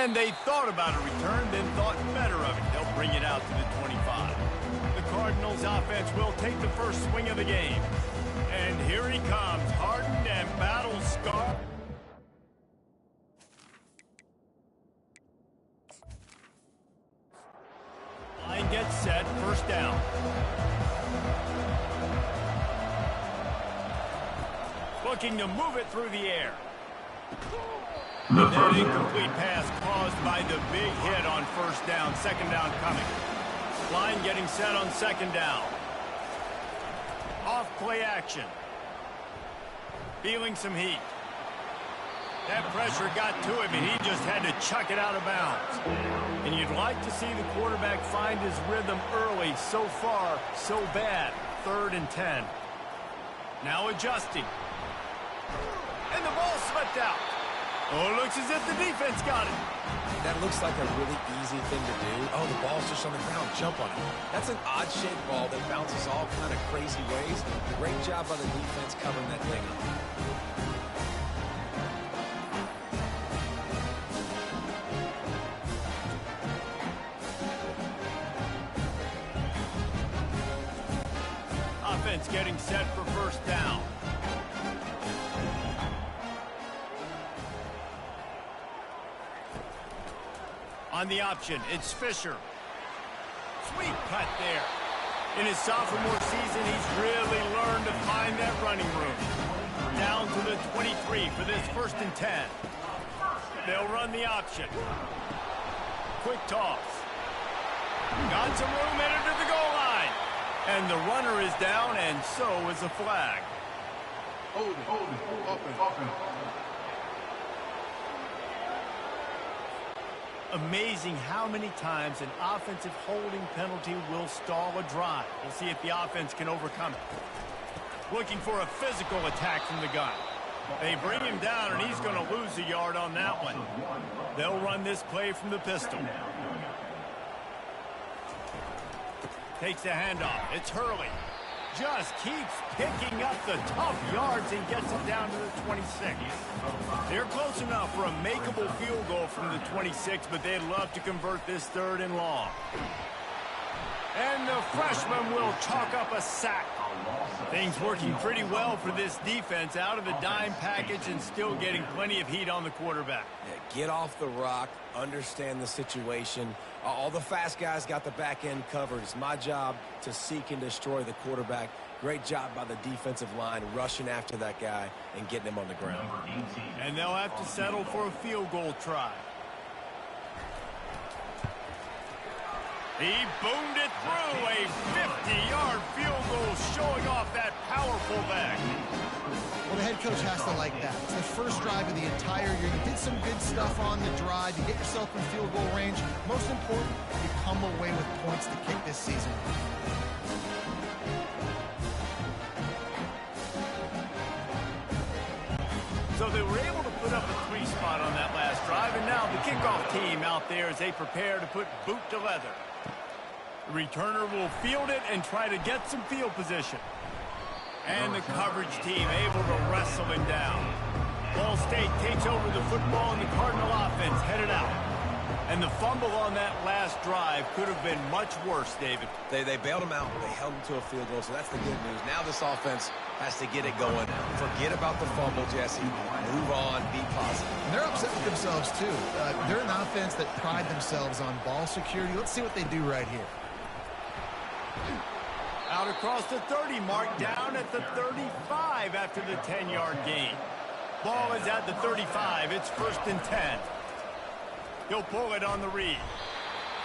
And they thought about a return, then thought better of it. They'll bring it out to the 25. The Cardinals offense will take the first swing of the game. And here he comes, hardened and battle-scarred. Line gets set, first down. Looking to move it through the air. That incomplete pass caused by the big hit on first down. Second down coming. Line getting set on second down. Off play action. Feeling some heat. That pressure got to him, and he just had to chuck it out of bounds. And you'd like to see the quarterback find his rhythm early. So far, so bad. 3rd and 10. Now adjusting. And the ball slipped out. Oh, it looks as if the defense got it. That looks like a really easy thing to do. Oh, the ball's just on the ground. Jump on it. That's an odd-shaped ball that bounces all kind of crazy ways. Great job by the defense covering that thing up. Offense getting set for first down. On the option, it's Fisher. Sweet cut there. In his sophomore season, he's really learned to find that running room. Down to the 23 for this 1st and 10. They'll run the option. Quick toss. Got some room, headed to the goal line. And the runner is down, and so is a flag. Hold it, open. Amazing how many times an offensive holding penalty will stall a drive. We'll see if the offense can overcome it. Looking for a physical attack from the gun. They bring him down, and he's going to lose a yard on that one. They'll run this play from the pistol. Takes the handoff. It's Hurley. Just keeps picking up the tough yards and gets it down to the 26. They're close enough for a makeable field goal from the 26, but they'd love to convert this 3rd and long. And the freshman will chalk up a sack. Things working pretty well for this defense, out of the dime package and still getting plenty of heat on the quarterback. Yeah, get off the rock, understand the situation. All the fast guys got the back end covered. It's my job to seek and destroy the quarterback. Great job by the defensive line rushing after that guy and getting him on the ground. And they'll have to settle for a field goal try. He boomed it through. A 50-yard field goal showing off that powerful back. Well, the head coach has to like that. It's the first drive of the entire year. You did some good stuff on the drive. You get yourself in field goal range. Most important, you come away with points to kick this season. So they were able to put up a 3 spot on that last drive, and now the kickoff team out there as they prepare to put boot to leather. The returner will field it and try to get some field position. And the coverage team able to wrestle him down. Ball State takes over the football, and the Cardinal offense headed out. And the fumble on that last drive could have been much worse, David. They bailed him out. They held him to a field goal, so that's the good news. Now this offense has to get it going. Forget about the fumble, Jesse. Move on. Be positive. And they're upset with themselves, too. They're an offense that pride themselves on ball security. Let's see what they do right here. Out across the 30 mark, down at the 35 after the 10-yard gain. Ball is at the 35. It's 1st and 10. He'll pull it on the read.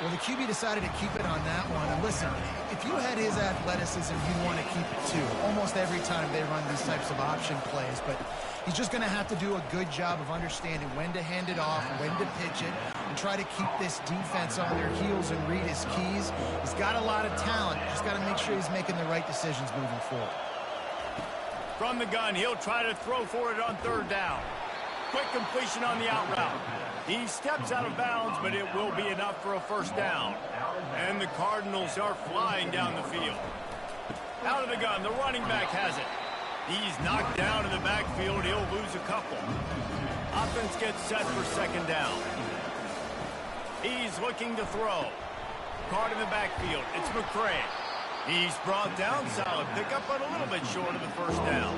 Well, the QB decided to keep it on that one. And listen, if you had his athleticism, you'd want to keep it too. Almost every time they run these types of option plays. But he's just going to have to do a good job of understanding when to hand it off, when to pitch it, and try to keep this defense on their heels and read his keys. He's got a lot of talent. Just got to make sure he's making the right decisions moving forward. From the gun, he'll try to throw for it on 3rd down. Quick completion on the out route. He steps out of bounds, but it will be enough for a 1st down. And the Cardinals are flying down the field. Out of the gun, the running back has it. He's knocked down in the backfield. He'll lose a couple. Offense gets set for 2nd down. He's looking to throw. Card in the backfield. It's McCray. He's brought down. Solid pickup, but a little bit short of the first down.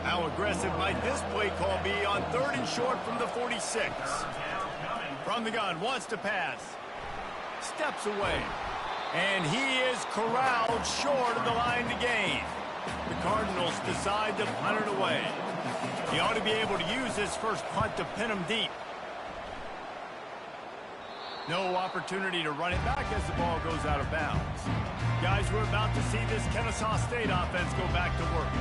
How aggressive might this play call be on 3rd and short from the 46? From the gun, wants to pass. Steps away. And he is corralled short of the line to gain. The Cardinals decide to punt it away. He ought to be able to use his first punt to pin him deep. No opportunity to run it back as the ball goes out of bounds. Guys, we're about to see this Kennesaw State offense go back to work.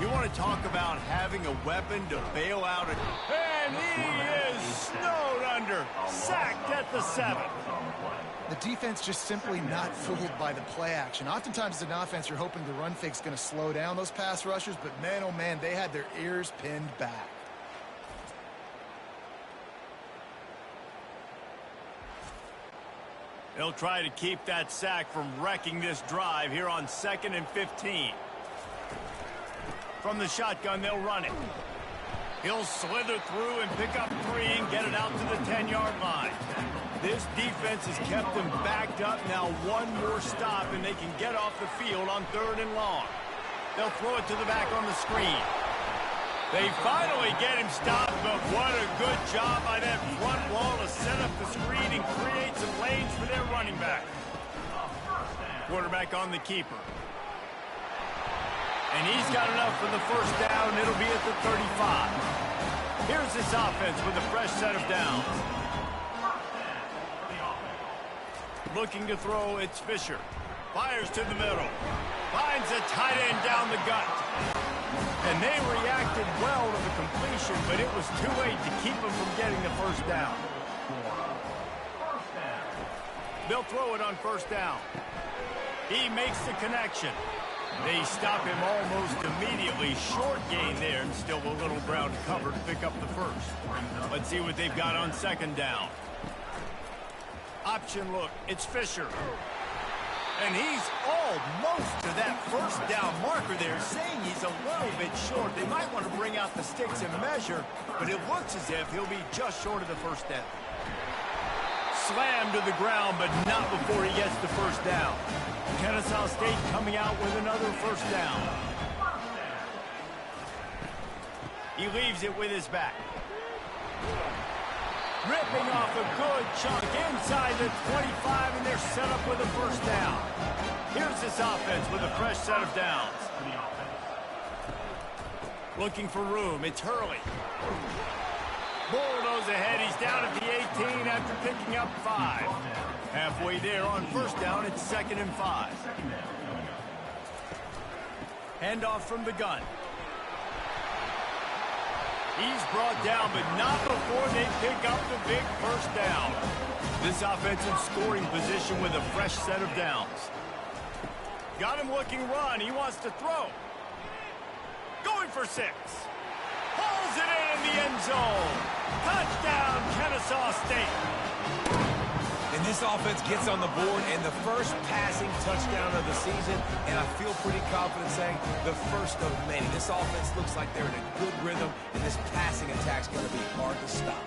You want to talk about having a weapon to bail out. And he is snowed under. Sacked at the 7. The defense just simply not fooled by the play action. Oftentimes as an offense, you're hoping the run fake's going to slow down those pass rushers, but man, oh man, they had their ears pinned back. They'll try to keep that sack from wrecking this drive here on 2nd and 15. From the shotgun, they'll run it. He'll slither through and pick up 3 and get it out to the 10-yard line. This defense has kept them backed up. Now one more stop, and they can get off the field on 3rd and long. They'll throw it to the back on the screen. They finally get him stopped, but what a good job by that front wall to set up the screen and create some lanes for their running back. Quarterback on the keeper. And he's got enough for the first down. It'll be at the 35. Here's this offense with a fresh set of downs. Looking to throw, it's Fisher. Fires to the middle. Finds a tight end down the gut. And they reacted well to the completion, but it was too late to keep them from getting the first down. They'll throw it on first down. He makes the connection. They stop him almost immediately. Short gain there, and still a little ground cover to pick up the first. Let's see what they've got on 2nd down. Option look. It's Fisher. And he's almost to that first down marker there, saying he's a little bit short. They might want to bring out the sticks and measure, but it looks as if he'll be just short of the first down. Slammed to the ground, but not before he gets the first down. Kennesaw State coming out with another first down. He leaves it with his back. Ripping off a good chunk inside the 25, and they're set up with a first down. Here's this offense with a fresh set of downs. Looking for room. It's Hurley. Bulldoze ahead. He's down at the 18 after picking up 5. Halfway there on first down. It's 2nd and 5. Handoff from the gun. He's brought down, but not before they pick up the big first down. This offensive scoring position with a fresh set of downs. Got him looking run. He wants to throw. Going for 6. Pulls it in the end zone. Touchdown, Kennesaw State. And this offense gets on the board and the first passing touchdown of the season, and I feel pretty confident saying the first of many. This offense looks like they're in a good rhythm, and this passing attack's going to be hard to stop.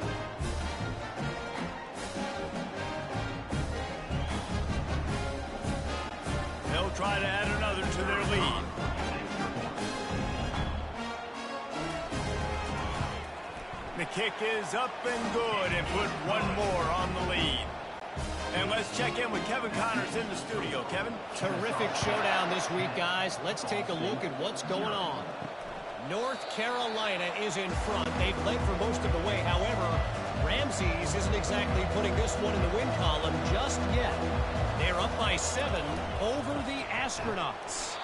They'll try to add another to their lead. The kick is up and good, and put one more on the lead. And let's check in with Kevin Connors in the studio. Kevin? Terrific showdown this week, guys. Let's take a look at what's going on. North Carolina is in front. They've led for most of the way. However, Ramses isn't exactly putting this one in the win column just yet. They're up by 7 over the Astronauts.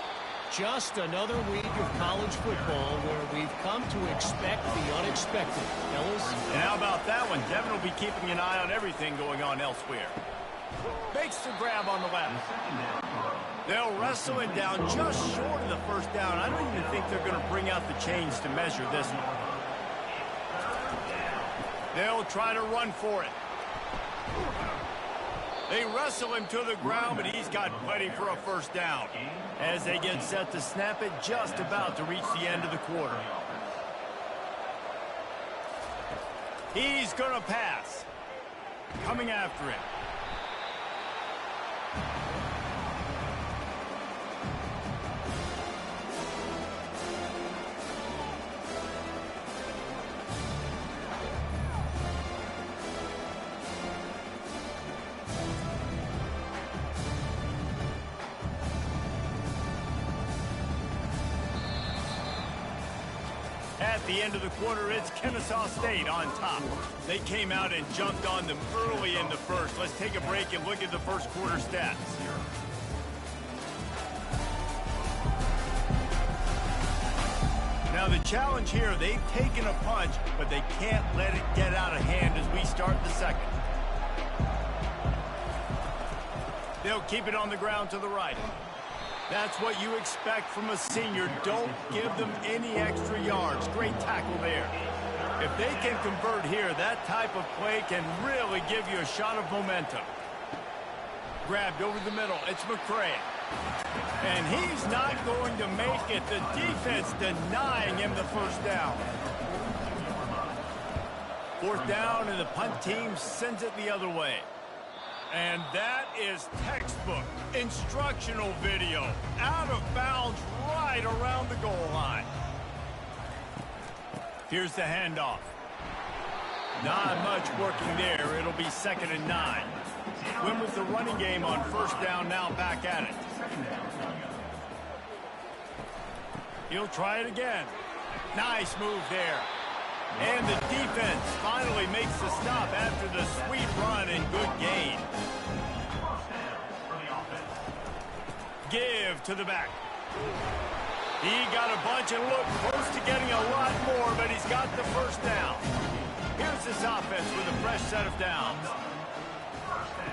Just another week of college football where we've come to expect the unexpected. Fellas? And how about that one? Kevin will be keeping an eye on everything going on elsewhere. Makes the grab on the left. They'll wrestle it down just short of the first down. I don't even think they're going to bring out the chains to measure this one. They'll try to run for it. They wrestle him to the ground, but he's got plenty for a first down. As they get set to snap it, just about to reach the end of the quarter. He's going to pass. coming after him. At the end of the quarter, it's Kennesaw State on top. They came out and jumped on them early in the first. Let's take a break and look at the first quarter stats. Now the challenge here, they've taken a punch, but they can't let it get out of hand as we start the second. They'll keep it on the ground to the right. That's what you expect from a senior. Don't give them any extra yards. Great tackle there. If they can convert here, that type of play can really give you a shot of momentum. Grabbed over the middle. It's McCray. And he's not going to make it. The defense denying him the first down. Fourth down, and the punt team sends it the other way. And that is textbook instructional video. Out of bounds right around the goal line. Here's the handoff. Not much working there. It'll be 2nd and 9. Win with the running game on first down, now back at it. He'll try it again. Nice move there. And the defense finally makes the stop after the sweet run and good gain. Give to the back. He got a bunch and looked close to getting a lot more, but he's got the first down. Here's this offense with a fresh set of downs.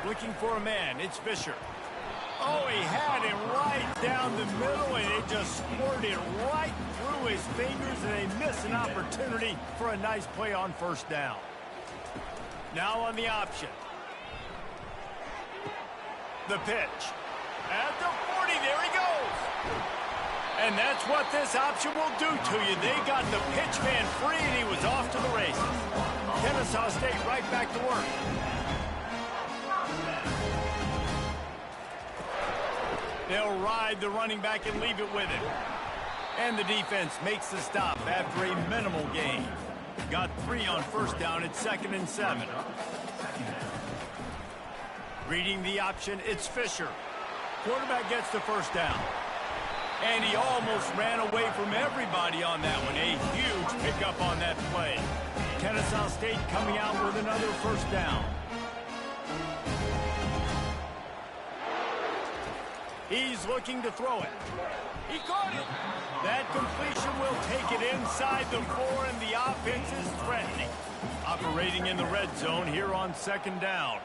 Looking for a man. It's Fisher. Oh, he had him right down the middle, and it just squirted right through his fingers, and they miss an opportunity for a nice play on first down. Now on the option. The pitch. At the 40, there he goes. And that's what this option will do to you. They got the pitch man free, and he was off to the races. Kennesaw State right back to work. They'll ride the running back and leave it with him. And the defense makes the stop after a minimal gain. Got 3 on first down at 2nd and 7. Reading the option, it's Fisher. Quarterback gets the first down. And he almost ran away from everybody on that one. A huge pickup on that play. Kennesaw State coming out with another first down. He's looking to throw it. He caught it. That completion will take it inside the 4, and the offense is threatening. Operating in the red zone here on 2nd down.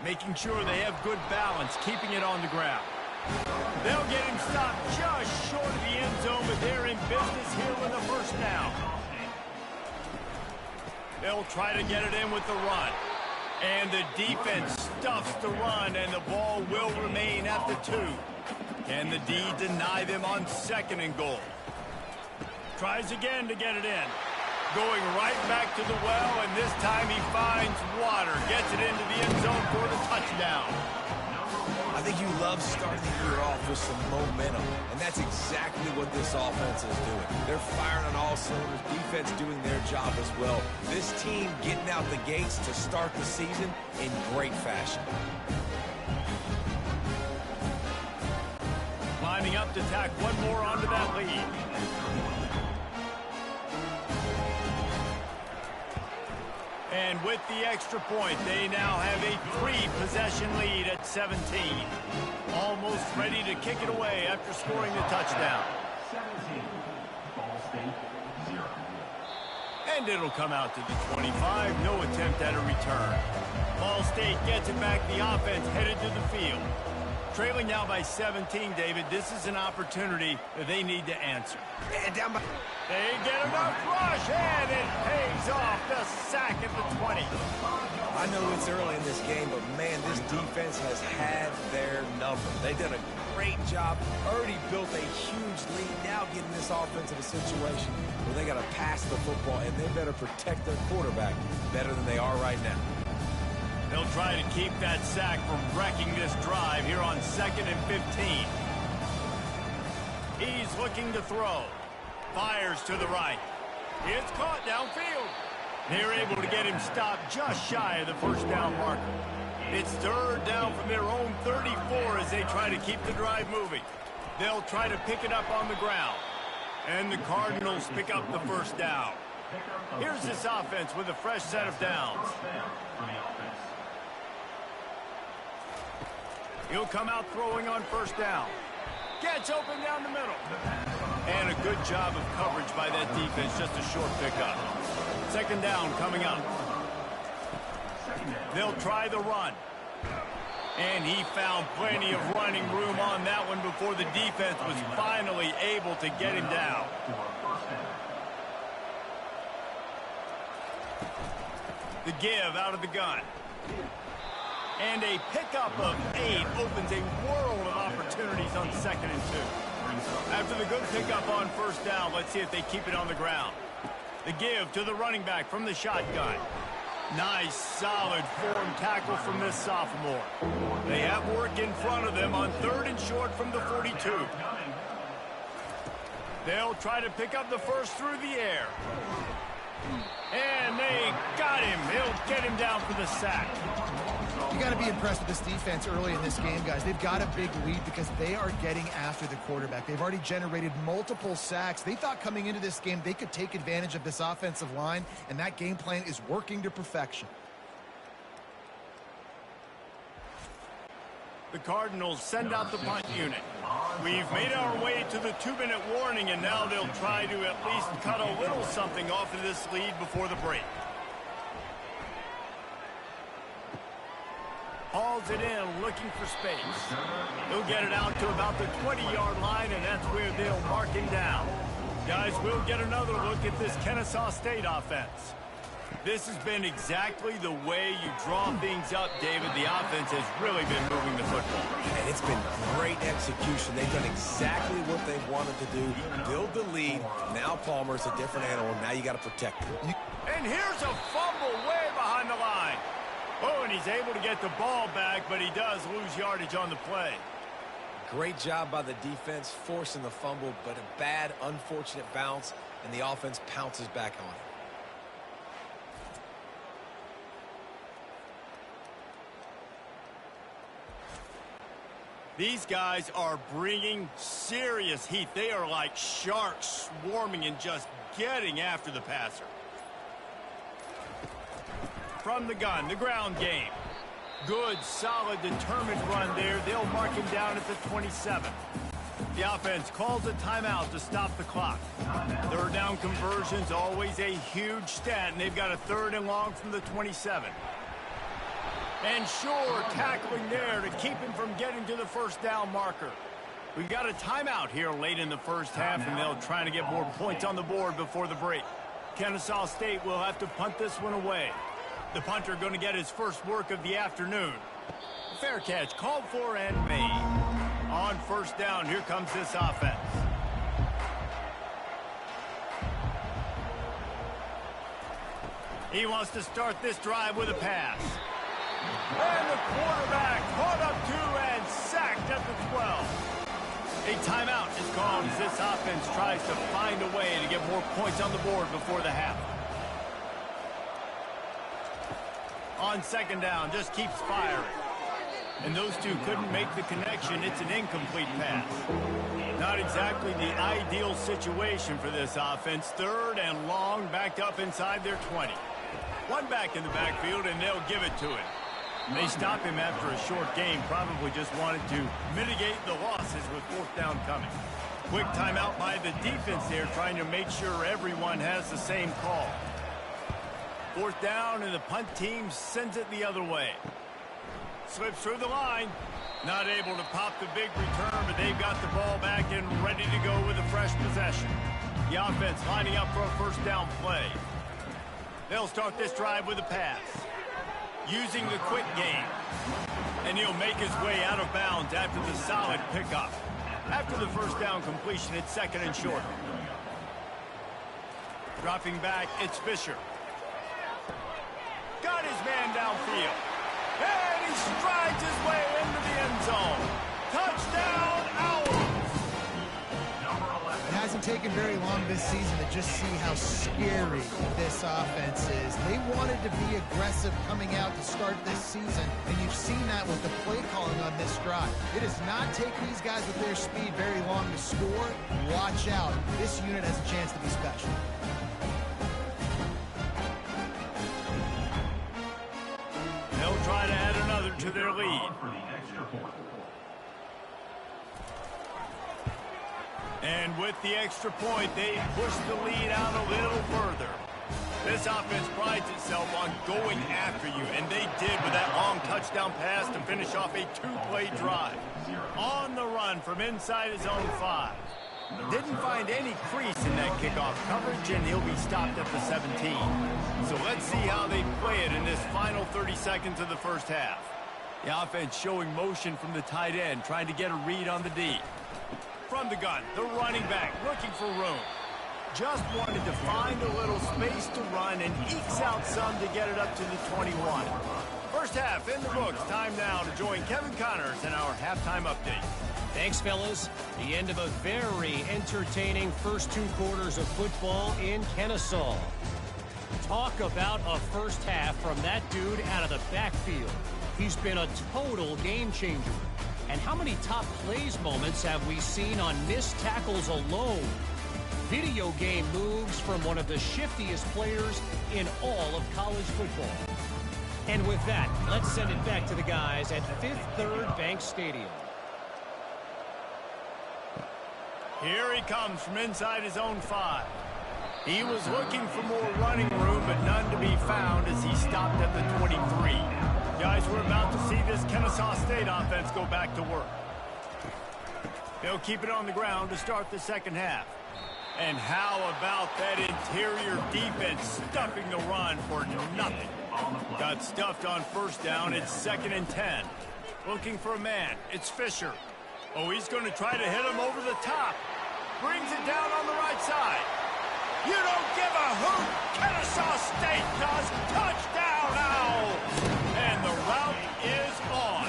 Making sure they have good balance, keeping it on the ground. They'll get him stopped just short of the end zone, but they're in business here with a first down. They'll try to get it in with the run. And the defense stuffs the run, and the ball will remain at the 2. Can the D deny them on 2nd and goal? Tries again to get it in. Going right back to the well, and this time he finds water. Gets it into the end zone for the touchdown. I think you love starting the year off with some momentum, and that's exactly what this offense is doing. They're firing on all cylinders, defense doing their job as well. This team getting out the gates to start the season in great fashion. Lining up to tack one more onto that lead. And with the extra point, they now have a 3-possession lead at 17. Almost ready to kick it away after scoring the touchdown. 17. Ball State, 0. And it'll come out to the 25. No attempt at a return. Ball State gets it back. The offense headed to the field. Trailing now by 17, David. This is an opportunity that they need to answer. And down by... They get enough rush, and it pays off. The sack at the 20. I know it's early in this game, but, man, this defense has had their number. They've done a great job, already built a huge lead, now getting this offense in a situation where they got to pass the football, and they better protect their quarterback better than they are right now. They'll try to keep that sack from wrecking this drive here on 2nd and 15. He's looking to throw. Fires to the right. It's caught downfield. They're able to get him stopped just shy of the first down marker. It's 3rd down from their own 34 as they try to keep the drive moving. They'll try to pick it up on the ground. And the Cardinals pick up the first down. Here's this offense with a fresh set of downs. He'll come out throwing on first down. Gets open down the middle. And a good job of coverage by that defense, just a short pickup. 2nd down coming up. They'll try the run. And he found plenty of running room on that one before the defense was finally able to get him down. The give out of the gun. And a pickup of 8 opens a world of opportunities on 2nd and 2. After the good pickup on first down, let's see if they keep it on the ground. The give to the running back from the shotgun. Nice, solid form tackle from this sophomore. They have work in front of them on 3rd and short from the 42. They'll try to pick up the first through the air. And they got him. They'll get him down for the sack. You got to be impressed with this defense early in this game, guys. They've got a big lead because they are getting after the quarterback. They've already generated multiple sacks. They thought coming into this game they could take advantage of this offensive line, and that game plan is working to perfection. The Cardinals send out the punt unit. We've made our way to the 2-minute warning, and now they'll try to at least cut a little something off of this lead before the break. Hauls it in, looking for space. He'll get it out to about the 20-yard line, and that's where they'll mark him down. Guys, we'll get another look at this Kennesaw State offense. This has been exactly the way you draw things up, David. The offense has really been moving the football. And it's been great execution. They've done exactly what they wanted to do. Build the lead. Now Palmer's a different animal. Now you got to protect him. And here's a fumble way behind the line. Oh, and he's able to get the ball back, but he does lose yardage on the play. Great job by the defense, forcing the fumble, but a bad, unfortunate bounce, and the offense pounces back on it. These guys are bringing serious heat. They are like sharks swarming and just getting after the passer. From the gun, the ground game. Good, solid, determined run there. They'll mark him down at the 27. The offense calls a timeout to stop the clock. 3rd down conversion's always a huge stat, and they've got a 3rd and long from the 27. And sure, tackling there to keep him from getting to the first down marker. We've got a timeout here late in the first half, and they'll try to get more points on the board before the break. Kennesaw State will have to punt this one away. The punter going to get his first work of the afternoon. Fair catch called for and made. On first down, here comes this offense. He wants to start this drive with a pass. And the quarterback caught up to and sacked at the 12. A timeout is called as this offense tries to find a way to get more points on the board before the half. On 2nd down, just keeps firing. And those two couldn't make the connection. It's an incomplete pass. Not exactly the ideal situation for this offense. 3rd and long, backed up inside their 20. One back in the backfield, and they'll give it to him. They stop him after a short game. Probably just wanted to mitigate the losses with 4th down coming. Quick timeout by the defense there, trying to make sure everyone has the same call. 4th down, and the punt team sends it the other way. Slips through the line. Not able to pop the big return, but they've got the ball back and ready to go with a fresh possession. The offense lining up for a first down play. They'll start this drive with a pass. Using the quick game. And he'll make his way out of bounds after the solid pickup. After the first down completion, it's 2nd and short. Dropping back, it's Fisher. Got his man downfield. And he strides his way into the end zone. Touchdown, Owls! It hasn't taken very long this season to just see how scary this offense is. They wanted to be aggressive coming out to start this season, and you've seen that with the play calling on this drive. It does not take these guys with their speed very long to score. Watch out. This unit has a chance to be special. They'll try to add another to their lead. And with the extra point, they push the lead out a little further. This offense prides itself on going after you, and they did with that long touchdown pass to finish off a two-play drive. On the run from inside his own 5. Didn't find any crease in that kickoff coverage, and he'll be stopped at the 17. So let's see how they play it in this final 30 seconds of the first half. The offense showing motion from the tight end, trying to get a read on the D. From the gun, the running back looking for room. Just wanted to find a little space to run and ekes out some to get it up to the 21. First half in the books. Time now to join Kevin Connors in our halftime update. Thanks, fellas. The end of a very entertaining first 2 quarters of football in Kennesaw. Talk about a first half from that dude out of the backfield. He's been a total game changer. And how many top plays moments have we seen on missed tackles alone? Video game moves from one of the shiftiest players in all of college football. And with that, let's send it back to the guys at Fifth Third Bank Stadium. Here he comes from inside his own 5. He was looking for more running room, but none to be found as he stopped at the 23. Guys, we're about to see this Kennesaw State offense go back to work. They'll keep it on the ground to start the second half. And how about that interior defense stuffing the run for nothing? Got stuffed on first down. It's 2nd and 10. Looking for a man. It's Fisher. Oh, he's going to try to hit him over the top. Brings it down on the right side. You don't give a hoot. Kennesaw State does. Touchdown, Owls. And the route is on.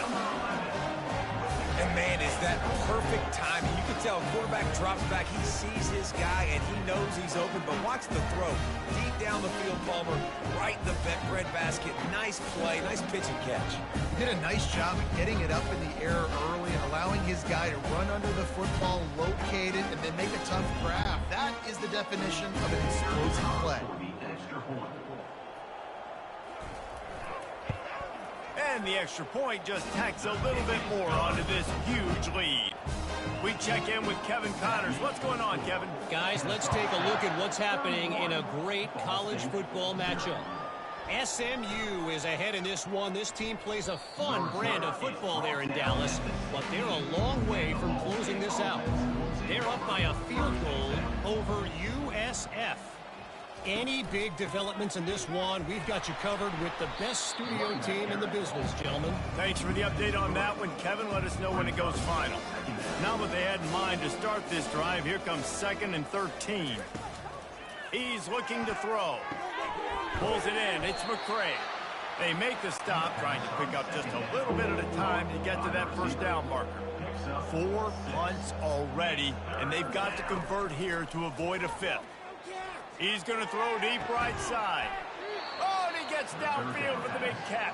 And, man, is that perfect timing. You can tell quarterback drops back. He sees his guy, and he knows he's open. But watch the throw. Deep down the field, Palmer, right in the bread basket. Nice play, nice pitch and catch. He did a nice job of getting it up in the air early and allowing his guy to run under the football, locate it, and then make a tough grab. That is the definition of an explosive play. And the extra point just tacks a little bit more onto this huge lead. We check in with Kevin Connors. What's going on, Kevin? Guys, let's take a look at what's happening in a great college football matchup. SMU is ahead in this one. This team plays a fun brand of football there in Dallas, but they're a long way from closing this out. They're up by a field goal over USF. Any big developments in this one, we've got you covered with the best studio team in the business, gentlemen. Thanks for the update on that one, Kevin. Let us know when it goes final. Now what they had in mind to start this drive, here comes 2nd and 13. He's looking to throw. Pulls it in. It's McCray. They make the stop, trying to pick up just a little bit at a time to get to that first down marker. 4 punts already, and they've got to convert here to avoid a 5th. He's going to throw deep right side. Oh, and he gets downfield for the big catch.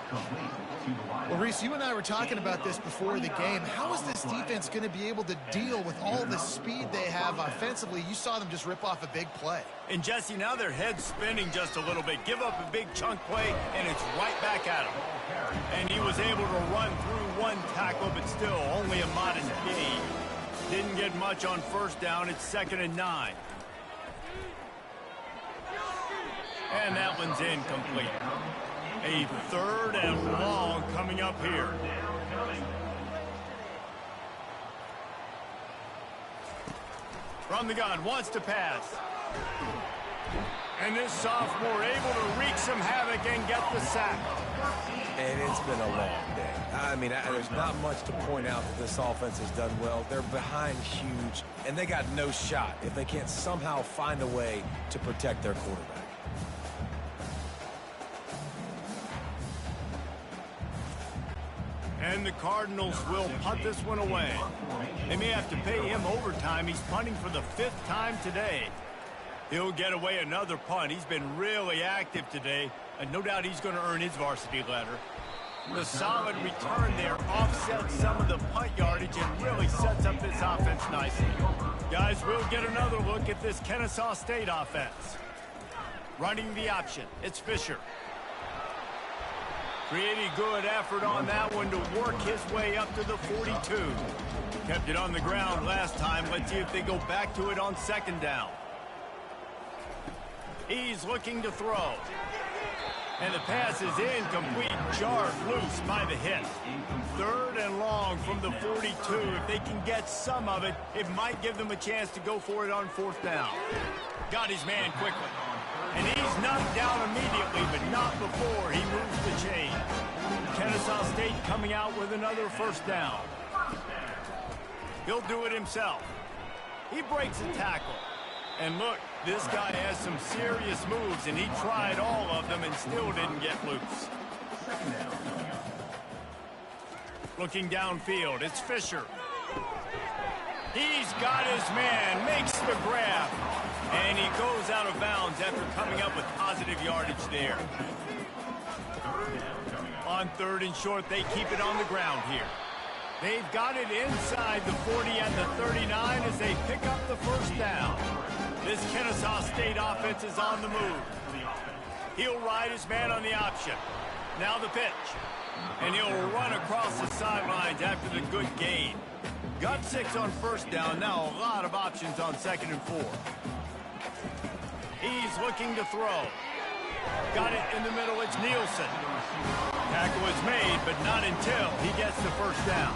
Well, Reese, you and I were talking about this before the game. How is this defense going to be able to deal with all the speed they have offensively? You saw them just rip off a big play. And, Jesse, now their head's spinning just a little bit. Give up a big chunk play, and it's right back at him. And he was able to run through one tackle, but still only a modest gain. Didn't get much on first down. It's 2nd and 9. And that one's incomplete. A 3rd and long coming up here. From the gun, wants to pass. And this sophomore able to wreak some havoc and get the sack. And it's been a long day. I mean, there's not much to point out that this offense has done well. They're behind huge, and they got no shot if they can't somehow find a way to protect their quarterback. And the Cardinals will punt this one away. They may have to pay him overtime. He's punting for the 5th time today. He'll get away another punt. He's been really active today, and no doubt he's going to earn his varsity letter. The solid return there offsets some of the punt yardage and really sets up this offense nicely. Guys, we'll get another look at this Kennesaw State offense. Running the option, it's Fisher. Pretty good effort on that one to work his way up to the 42. Kept it on the ground last time. Let's see if they go back to it on 2nd down. He's looking to throw. And the pass is incomplete, jarred loose by the hit. 3rd and long from the 42. If they can get some of it, it might give them a chance to go for it on 4th down. Got his man quickly. And he's knocked down immediately, but not before he moves the chain. Kennesaw State coming out with another 1st down. He'll do it himself. He breaks a tackle. And look, this guy has some serious moves, and he tried all of them and still didn't get loose. Looking downfield, it's Fisher. He's got his man, makes the grab, and he goes out of bounds after coming up with positive yardage there. On 3rd and short, they keep it on the ground here. They've got it inside the 40 and the 39 as they pick up the 1st down. This Kennesaw State offense is on the move. He'll ride his man on the option. Now the pitch. And he'll run across the sidelines after the good gain. Got 6 on 1st down. Now a lot of options on 2nd and 4. He's looking to throw. Got it in the middle. It's Nielsen. Tackle is made, but not until he gets the 1st down.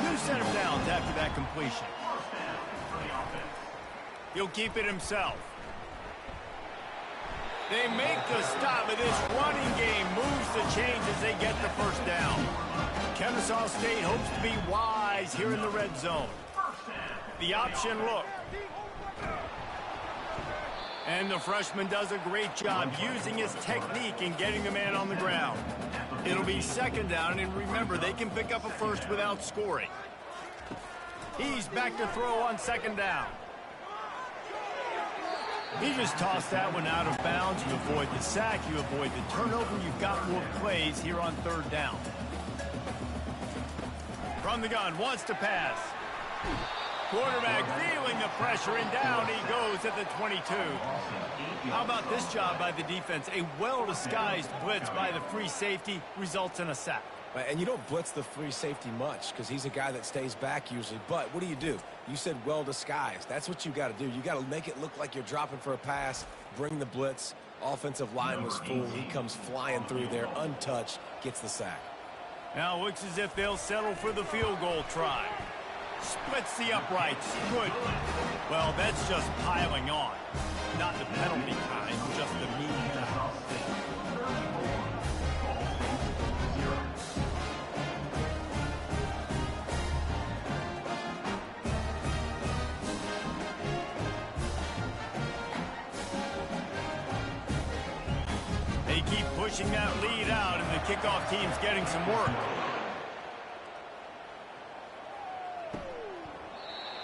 New set of downs after that completion. He'll keep it himself. They make the stop, but this running game moves the chains as they get the 1st down. Kennesaw State hopes to be wise here in the red zone. The option look. And the freshman does a great job using his technique and getting the man on the ground. It'll be 2nd down, and remember, they can pick up a 1st without scoring. He's back to throw on 2nd down. He just tossed that one out of bounds. You avoid the sack, you avoid the turnover. You've got more plays here on 3rd down. From the gun, wants to pass. Quarterback feeling the pressure, and down he goes at the 22. How about this job by the defense? A well-disguised blitz by the free safety results in a sack. And you don't blitz the free safety much because he's a guy that stays back usually. But what do? You said well-disguised. That's what you got to do. You got to make it look like you're dropping for a pass, bring the blitz. Offensive line was fooled. He comes flying through there, untouched, gets the sack. Now looks as if they'll settle for the field goal try. Splits the uprights. Good. Well, that's just piling on. Not the penalty kind, just the mean kind. They keep pushing that lead out, and the kickoff team's getting some work.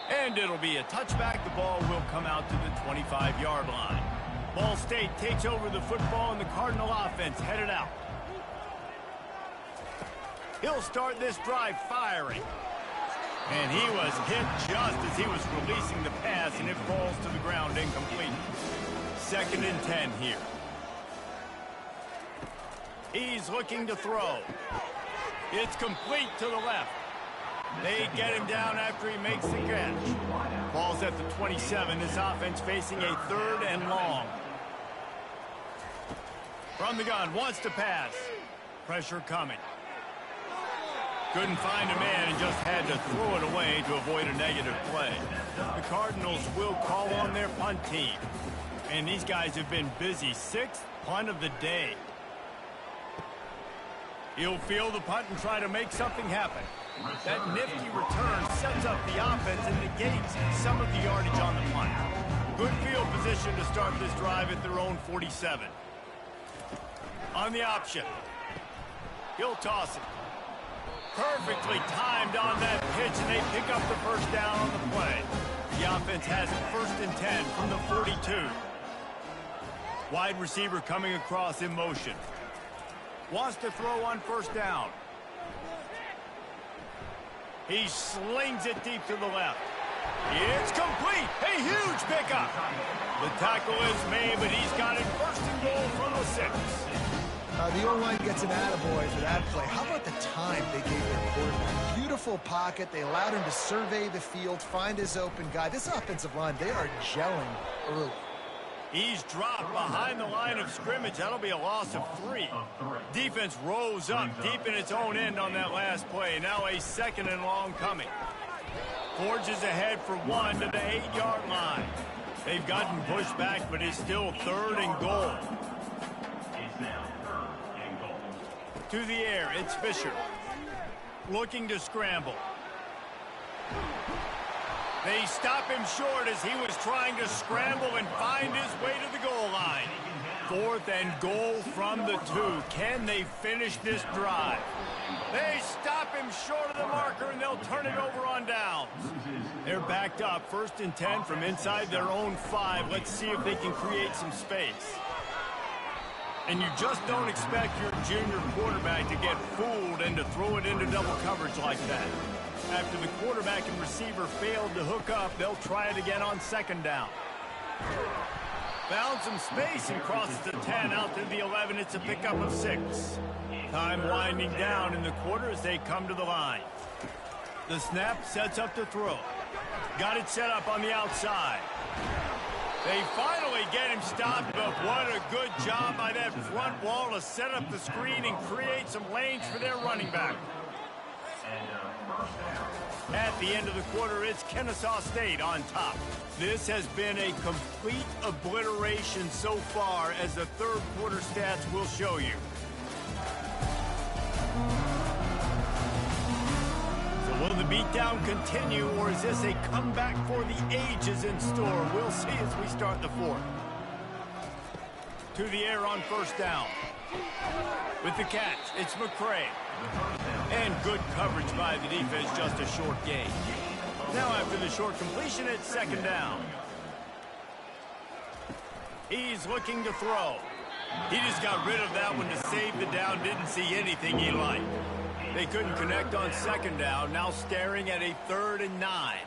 And it'll be a touchback. The ball will come out to the 25-yard line. Ball State takes over the football, and the Cardinal offense headed out. He'll start this drive firing. And he was hit just as he was releasing the pass, and it falls to the ground incomplete. 2nd and 10 here. He's looking to throw. It's complete to the left. They get him down after he makes the catch. Ball's at the 27. This offense facing a 3rd and long. From the gun, wants to pass. Pressure coming. Couldn't find a man and just had to throw it away to avoid a negative play. The Cardinals will call on their punt team. And these guys have been busy. 6th punt of the day. He'll field the punt and try to make something happen. That nifty return sets up the offense and negates some of the yardage on the punt. Good field position to start this drive at their own 47. On the option. He'll toss it. Perfectly timed on that pitch, and they pick up the first down on the play. The offense has it 1st and 10 from the 42. Wide receiver coming across in motion. Wants to throw on 1st down. He slings it deep to the left. It's complete. A huge pickup. The tackle is made, but he's got it 1st and goal from the 6. The O-line gets an attaboy for that play. How about the time they gave their quarterback? Beautiful pocket. They allowed him to survey the field, find his open guy. This offensive line, they are gelling early. He's dropped behind the line of scrimmage. That'll be a loss of 3. Defense rose up deep in its own end on that last play. Now a 2nd and long coming. Forges ahead for 1 to the 8-yard line. They've gotten pushed back, but it's still 3rd and goal. It's now 3rd and goal. To the air, it's Fisher. Looking to scramble. They stop him short as he was trying to scramble and find his way to the goal line. 4th and goal from the 2. Can they finish this drive? They stop him short of the marker, and they'll turn it over on downs. They're backed up 1st and 10 from inside their own 5. Let's see if they can create some space. And you just don't expect your junior quarterback to get fooled and to throw it into double coverage like that. After the quarterback and receiver failed to hook up, they'll try it again on 2nd down. Found some space and crosses the 10 out to the 11. It's a pickup of 6. Time winding down in the quarter as they come to the line. The snap sets up to throw. Got it set up on the outside. They finally get him stopped, but what a good job by that front wall to set up the screen and create some lanes for their running back. At the end of the quarter, it's Kennesaw State on top. This has been a complete obliteration so far, as the 3rd quarter stats will show you. So will the beatdown continue, or is this a comeback for the ages in store? We'll see as we start the 4th. To the air on 1st down. With the catch, it's McCray. And good coverage by the defense, just a short gain. Now after the short completion, it's 2nd down. He's looking to throw. He just got rid of that one to save the down, didn't see anything he liked. They couldn't connect on 2nd down, now staring at a 3rd and 9.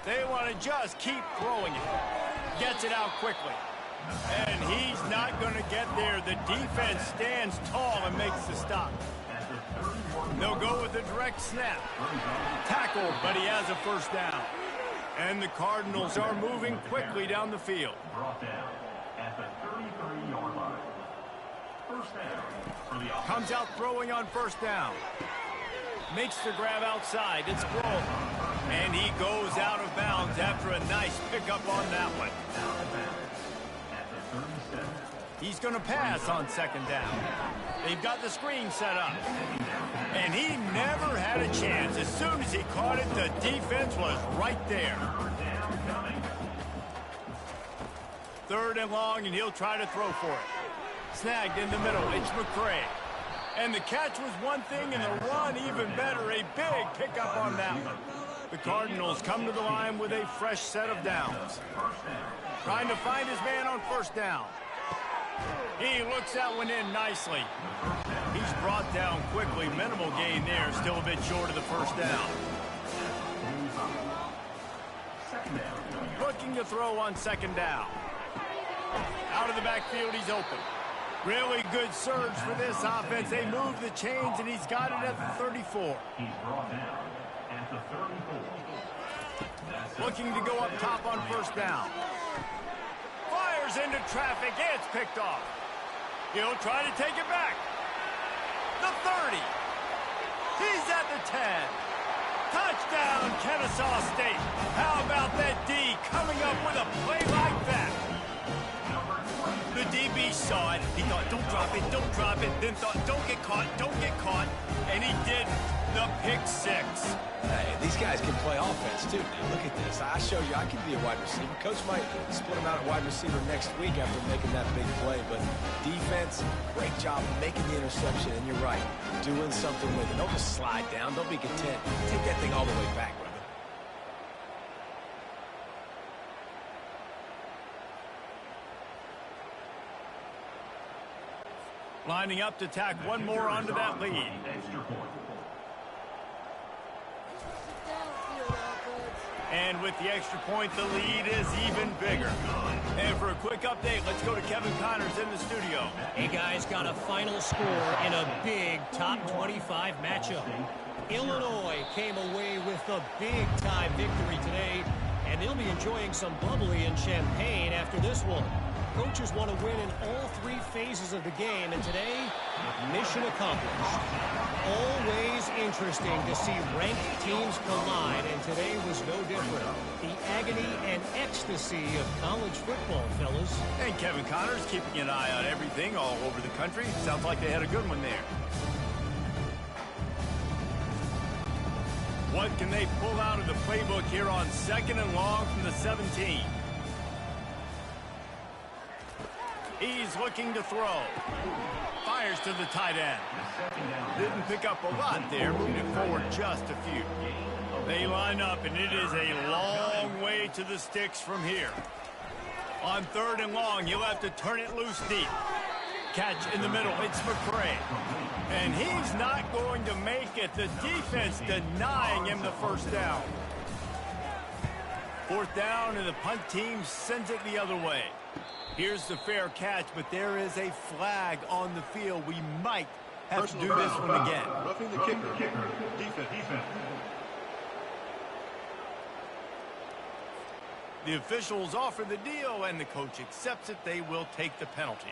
They want to just keep throwing it. Gets it out quickly. And he's not going to get there. The defense stands tall and makes the stop. They'll go with a direct snap. Tackled, but he has a 1st down. And the Cardinals are moving quickly down the field. Brought down at the 33-yard line. 1st down for the offense. Comes out throwing on 1st down. Makes the grab outside. It's Grohl. And he goes out of bounds after a nice pickup on that one. He's going to pass on 2nd down. They've got the screen set up. And he never had a chance. As soon as he caught it, the defense was right there. 3rd and long, and he'll try to throw for it. Snagged in the middle. It's McCray. And the catch was one thing, and the run even better. A big pickup on that one. The Cardinals come to the line with a fresh set of downs. Trying to find his man on 1st down. He looks that one in nicely. He's brought down quickly. Minimal gain there. Still a bit short of the 1st down. Looking to throw on 2nd down. Out of the backfield, he's open. Really good surge for this offense. They move the chains, and he's got it at the 34. He's brought down at the 34. Looking to go up top on 1st down. Fires into traffic. It's picked off. He'll try to take it back. The 30. He's at the 10. Touchdown, Kennesaw State. How about that D coming up with a play like that? The DB saw it. He thought, don't drop it, don't drop it. Then thought, don't get caught, don't get caught. And he did the pick 6. Hey, These guys can play offense, too. Now, look at this. I show you I can be a wide receiver. Coach might split him out at wide receiver next week after making that big play. But defense, great job making the interception. And you're right, doing something with it. Don't just slide down. Don't be content. Take that thing all the way back, brother. Lining up to tack one more onto that lead. Extra point. And with the extra point, the lead is even bigger. And for a quick update, let's go to Kevin Connors in the studio. Hey, guys, got a final score in a big top 25 matchup. Illinois came away with a big-time victory today, and they'll be enjoying some bubbly and champagne after this one. Coaches want to win in all three phases of the game, and today, mission accomplished. Always interesting to see ranked teams collide, and today was no different. The agony and ecstasy of college football, fellas. And Kevin Connors keeping an eye on everything all over the country. Sounds like they had a good one there. What can they pull out of the playbook here on 2nd and long from the 17? He's looking to throw. Fires to the tight end. Didn't pick up a lot there, moving it forward just a few. They line up, and it is a long way to the sticks from here. On 3rd and long, he'll have to turn it loose deep. Catch in the middle, it's McCray. And he's not going to make it. The defense denying him the first down. 4th down, and the punt team sends it the other way. Here's the fair catch, but there is a flag on the field. We might have to do this one again. Roughing the kicker. Defense. The officials offer the deal, and the coach accepts it. They will take the penalty.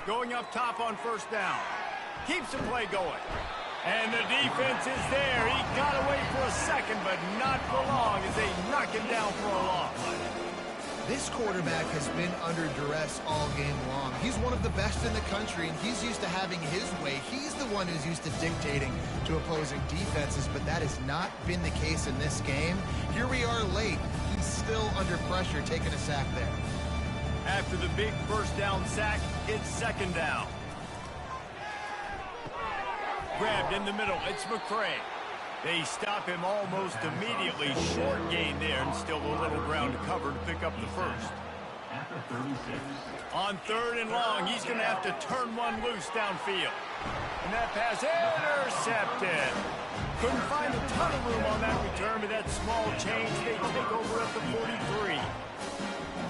Going up top on 1st down. Keeps the play going. And the defense is there. He got away for a second, but not for long as they knock him down for a loss. This quarterback has been under duress all game long. He's one of the best in the country, and he's used to having his way. He's the one who's used to dictating to opposing defenses, but that has not been the case in this game. Here we are late. He's still under pressure, taking a sack there. After the big 1st down sack, it's 2nd down. Grabbed in the middle, it's McCray. They stop him almost immediately. Short gain there, and still a little ground to cover to pick up the first. After 36. On 3rd and long, he's going to have to turn one loose downfield. And that pass intercepted. Couldn't find a ton of room on that return, but that small change, they take over at the 43.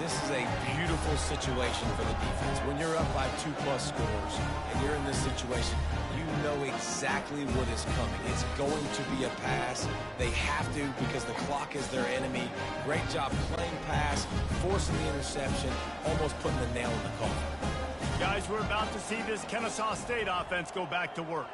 This is a beautiful situation for the defense. When you're up by 2+ scores and you're in this situation, you know exactly what is coming. It's going to be a pass. They have to because the clock is their enemy. Great job playing pass, forcing the interception, almost putting the nail in the coffin. Guys, we're about to see this Kennesaw State offense go back to work.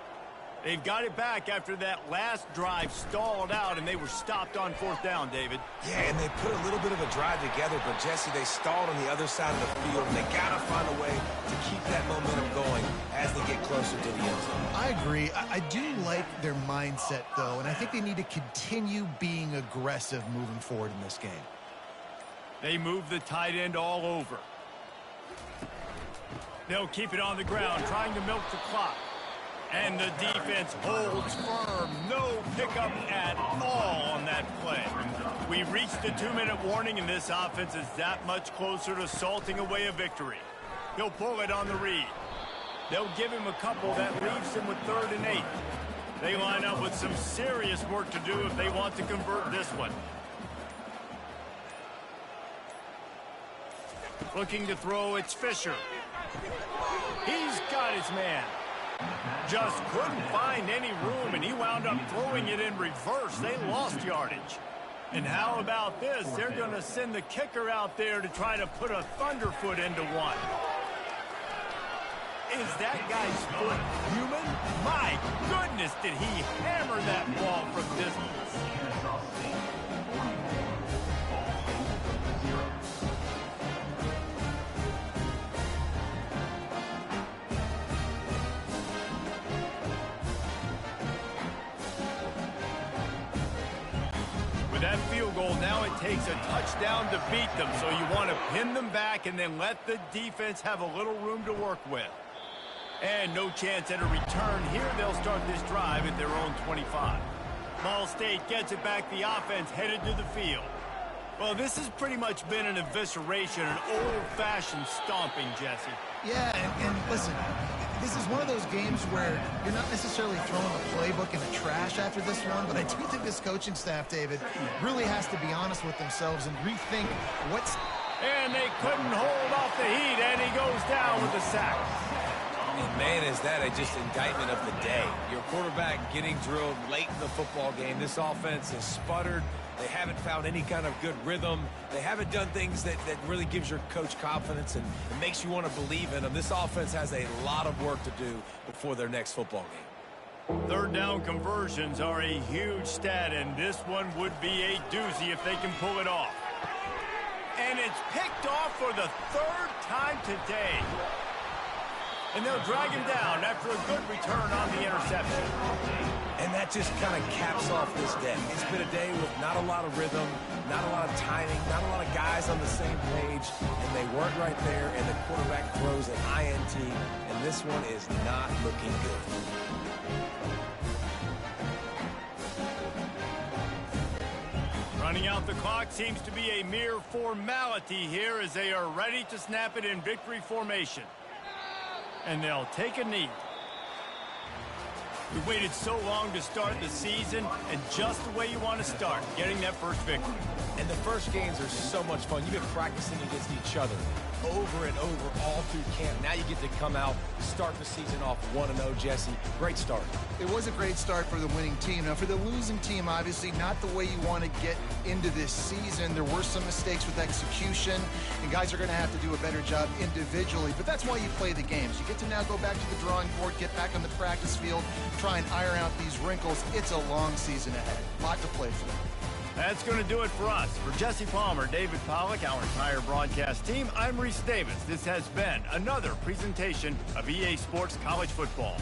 They've got it back after that last drive stalled out, and they were stopped on 4th down, David. Yeah, and they put a little bit of a drive together, but, Jesse, they stalled on the other side of the field, and they got to find a way to keep that momentum going as they get closer to the end zone. I agree. I do like their mindset, though, and I think they need to continue being aggressive moving forward in this game. They move the tight end all over. They'll keep it on the ground, trying to milk the clock. And the defense holds firm. No pickup at all on that play. We reached the 2-minute warning, and this offense is that much closer to salting away a victory. He'll pull it on the read. They'll give him a couple. That leaves him with 3rd and 8. They line up with some serious work to do if they want to convert this one. Looking to throw, it's Fisher. He's got his man. Just couldn't find any room, and he wound up throwing it in reverse. They lost yardage. And how about this? They're going to send the kicker out there to try to put a thunderfoot into one. Is that guy's foot human? My goodness, did he hammer that ball from distance. With that field goal, now it takes a touchdown to beat them, so you want to pin them back and then let the defense have a little room to work with. And no chance at a return here. They'll start this drive at their own 25. Ball State gets it back. The offense headed to the field. Well, this has pretty much been an evisceration, an old-fashioned stomping, Jesse. Yeah, and listen, this is one of those games where you're not necessarily throwing the playbook in the trash after this one, but I do think this coaching staff, David, really has to be honest with themselves and rethink what's... And they couldn't hold off the heat, and he goes down with the sack. And man, is that just indictment of the day. Your quarterback getting drilled late in the football game. This offense has sputtered. They haven't found any kind of good rhythm. They haven't done things that really gives your coach confidence and makes you want to believe in them. This offense has a lot of work to do before their next football game. Third down conversions are a huge stat, and this one would be a doozy if they can pull it off. And it's picked off for the third time today. And they'll drag him down after a good return on the interception. And that just kind of caps off this day. It's been a day with not a lot of rhythm, not a lot of timing, not a lot of guys on the same page, and they weren't right there, and the quarterback throws an INT, and this one is not looking good. Running out the clock seems to be a mere formality here as they are ready to snap it in victory formation. And they'll take a knee. We waited so long to start the season, and just the way you want to start, getting that first victory. And the first games are so much fun. You've been practicing against each other over and over all through camp. Now you get to come out, start the season off 1-0, Jesse. Great start. It was a great start for the winning team. Now, for the losing team, obviously not the way you want to get into this season. There were some mistakes with execution, and guys are going to have to do a better job individually. But that's why you play the games. You get to now go back to the drawing board, get back on the practice field, try and iron out these wrinkles. It's a long season ahead. A lot to play for. That's going to do it for us. For Jesse Palmer, David Pollack, our entire broadcast team, I'm Reese Davis. This has been another presentation of EA Sports College Football.